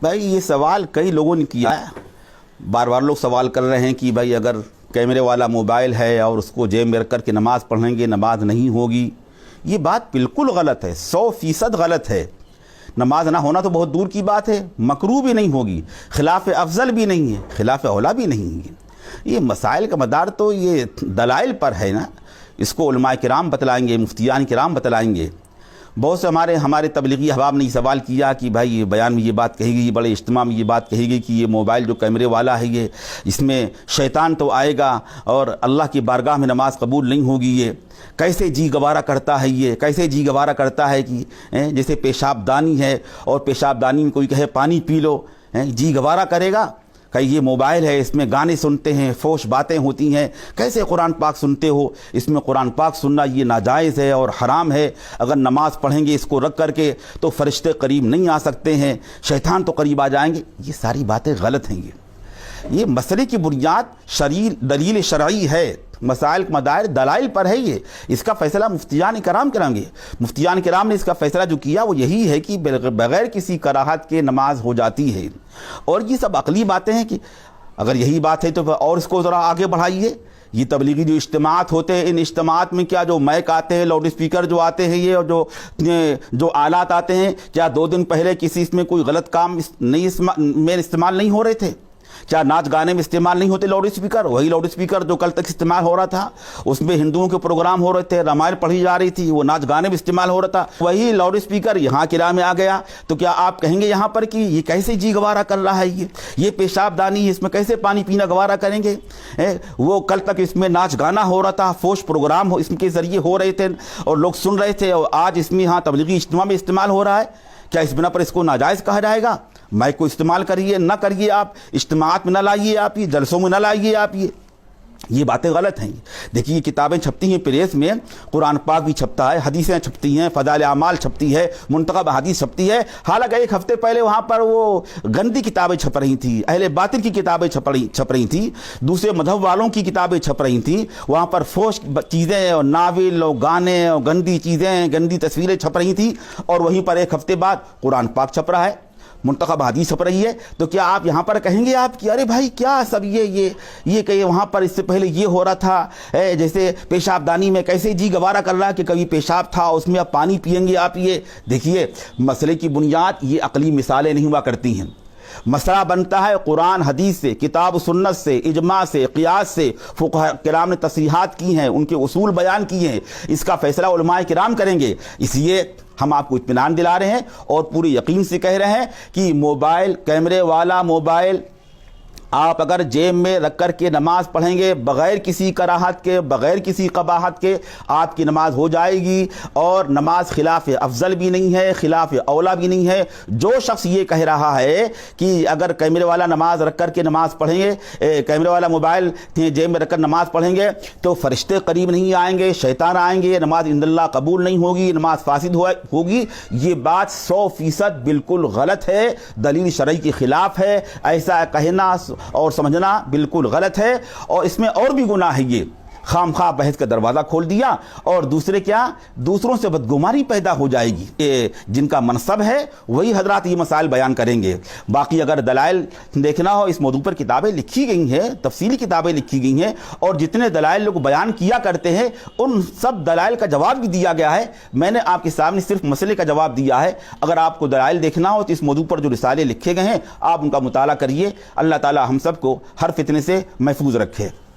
بھائی یہ سوال کئی لوگوں نے کیا ہے، بار بار لوگ سوال کر رہے ہیں کہ بھائی اگر کیمرے والا موبائل ہے اور اس کو جیب میں رکھ کر کے نماز پڑھیں گے نماز نہیں ہوگی. یہ بات بالکل غلط ہے، 100% غلط ہے. نماز نہ ہونا تو بہت دور کی بات ہے، مکروہ بھی نہیں ہوگی، خلاف افضل بھی نہیں ہے، خلاف اولا بھی نہیں ہے. یہ مسائل کا مدار تو یہ دلائل پر ہے نا. اس کو علماء کرام بتلائیں گے، مفتیان کرام بتلائیں گے. بہت سے ہمارے تبلیغی احباب نے یہ سوال کیا کہ بھائی یہ بیان میں یہ بات کہی گئی، بڑے اجتماع میں یہ بات کہی گئی کہ یہ موبائل جو کیمرے والا ہے یہ اس میں شیطان تو آئے گا اور اللہ کی بارگاہ میں نماز قبول نہیں ہوگی. یہ کیسے جی گوارا کرتا ہے، یہ کیسے جی گوارا کرتا ہے کہ جیسے پیشاب دانی ہے اور پیشاب دانی میں کوئی کہے پانی پی لو، جی گوارا کرے گا کہ یہ موبائل ہے اس میں گانے سنتے ہیں، فوش باتیں ہوتی ہیں، کیسے قرآن پاک سنتے ہو؟ اس میں قرآن پاک سننا یہ ناجائز ہے اور حرام ہے. اگر نماز پڑھیں گے اس کو رکھ کر کے تو فرشتے قریب نہیں آ سکتے ہیں، شیطان تو قریب آ جائیں گے. یہ ساری باتیں غلط ہیں. یہ مسئلے کی بنیاد دلیل شرعی ہے، مسائل کا مدار دلائل پر ہے. یہ اس کا فیصلہ مفتیان کرام کریں گے. مفتیان کرام نے اس کا فیصلہ جو کیا وہ یہی ہے کہ بغیر کسی کراہت کے نماز ہو جاتی ہے. اور یہ سب عقلی باتیں ہیں کہ اگر یہی بات ہے تو اور اس کو ذرا آگے بڑھائیے. یہ تبلیغی جو اجتماعات ہوتے ہیں، ان اجتماعات میں کیا جو مائک آتے ہیں، لاؤڈ اسپیکر جو آتے ہیں، یہ اور جو آلات آتے ہیں، کیا 2 دن پہلے کسی اس میں کوئی غلط کام میں استعمال نہیں ہو رہے تھے؟ کیا ناچ گانے میں استعمال نہیں ہوتے لاؤڈ اسپیکر؟ وہی لاؤڈ اسپیکر جو کل تک استعمال ہو رہا تھا، اس میں ہندوؤں کے پروگرام ہو رہے تھے، رامائن پڑھی جا رہی تھی، وہ ناچ گانے میں استعمال ہو رہا تھا. وہی لاؤڈ اسپیکر یہاں کرا میں آ گیا تو کیا آپ کہیں گے یہاں پر کہ یہ کیسے جی گوارا کر رہا ہے؟ یہ پیشاب دانی ہے، اس میں کیسے پانی پینا گوارا کریں گے؟ وہ کل تک اس میں ناچ گانا ہو رہا تھا، فوش پروگرام اس کے ذریعے ہو رہے تھے اور لوگ سن رہے تھے، اور آج اس میں یہاں تبلیغی اجتماع میں استعمال ہو رہا ہے. کیا اس بنا پر اس کو ناجائز کہا جائے گا؟ مائک کو استعمال کریے نہ کریے، آپ اجتماعات میں نہ لائیے، آپ یہ جلسوں میں نہ لائیے، آپ یہ باتیں غلط ہیں. دیکھیے کتابیں چھپتی ہیں پریس میں، قرآن پاک بھی چھپتا ہے، حدیثیں چھپتی ہیں، فضائل اعمال چھپتی ہے، منتخب حدیث چھپتی ہے. حالانکہ 1 ہفتے پہلے وہاں پر وہ گندی کتابیں چھپ رہی تھیں، اہل باطل کی کتابیں چھپ رہی تھیں، دوسرے مذہب والوں کی کتابیں چھپ رہی تھیں. وہاں پر فوش چیزیں اور ناول اور گانے اور گندی چیزیں، گندی تصویریں چھپ رہی تھیں، اور وہیں پر 1 ہفتے بعد قرآن پاک چھپ رہا ہے، منتخب حدیث چھپ رہی ہے. تو کیا آپ یہاں پر کہیں گے آپ کہ ارے بھائی کیا سب یہ کہ وہاں پر اس سے پہلے یہ ہو رہا تھا، جیسے پیشاب دانی میں کیسے جی گوارا کر رہا کہ کبھی پیشاب تھا اس میں اب پانی پیئیں گے آپ؟ یہ دیکھیے مسئلے کی بنیاد یہ عقلی مثالیں نہیں ہوا کرتی ہیں. مسئلہ بنتا ہے قرآن حدیث سے، کتاب و سنت سے، اجماع سے، قیاس سے. فقہاء کرام نے تصریحات کی ہیں، ان کے اصول بیان کیے ہیں. اس کا فیصلہ علماء کرام کریں گے. اس لیے ہم آپ کو اطمینان دلا رہے ہیں اور پورے یقین سے کہہ رہے ہیں کہ موبائل، کیمرے والا موبائل آپ اگر جیب میں رکھ کر کے نماز پڑھیں گے بغیر کسی کراہت کے، بغیر کسی قباحت کے، آپ کی نماز ہو جائے گی. اور نماز خلاف افضل بھی نہیں ہے، خلاف اولا بھی نہیں ہے. جو شخص یہ کہہ رہا ہے کہ اگر کیمرے والا نماز رکھ کر کے نماز پڑھیں گے، کیمرے والا موبائل جیب میں رکھ کر نماز پڑھیں گے تو فرشتے قریب نہیں آئیں گے، شیطان آئیں گے، نماز عند اللہ قبول نہیں ہوگی، نماز فاسد ہوگی، یہ بات 100% بالکل غلط ہے، دلیل شرعی کے خلاف ہے. ایسا کہنا اور سمجھنا بالکل غلط ہے، اور اس میں اور بھی گناہ ہے. یہ خام خواہ بحث کا دروازہ کھول دیا، اور دوسروں سے بدگمانی پیدا ہو جائے گی. جن کا منصب ہے وہی حضرات یہ مسائل بیان کریں گے. باقی اگر دلائل دیکھنا ہو، اس موضوع پر کتابیں لکھی گئی ہیں، تفصیلی کتابیں لکھی گئی ہیں، اور جتنے دلائل لوگ بیان کیا کرتے ہیں ان سب دلائل کا جواب بھی دیا گیا ہے. میں نے آپ کے سامنے صرف مسئلے کا جواب دیا ہے. اگر آپ کو دلائل دیکھنا ہو تو اس موضوع پر جو رسالے لکھے گئے ہیں آپ ان کا مطالعہ کریے. اللہ تعالی ہم سب کو ہر فتنے سے محفوظ رکھے.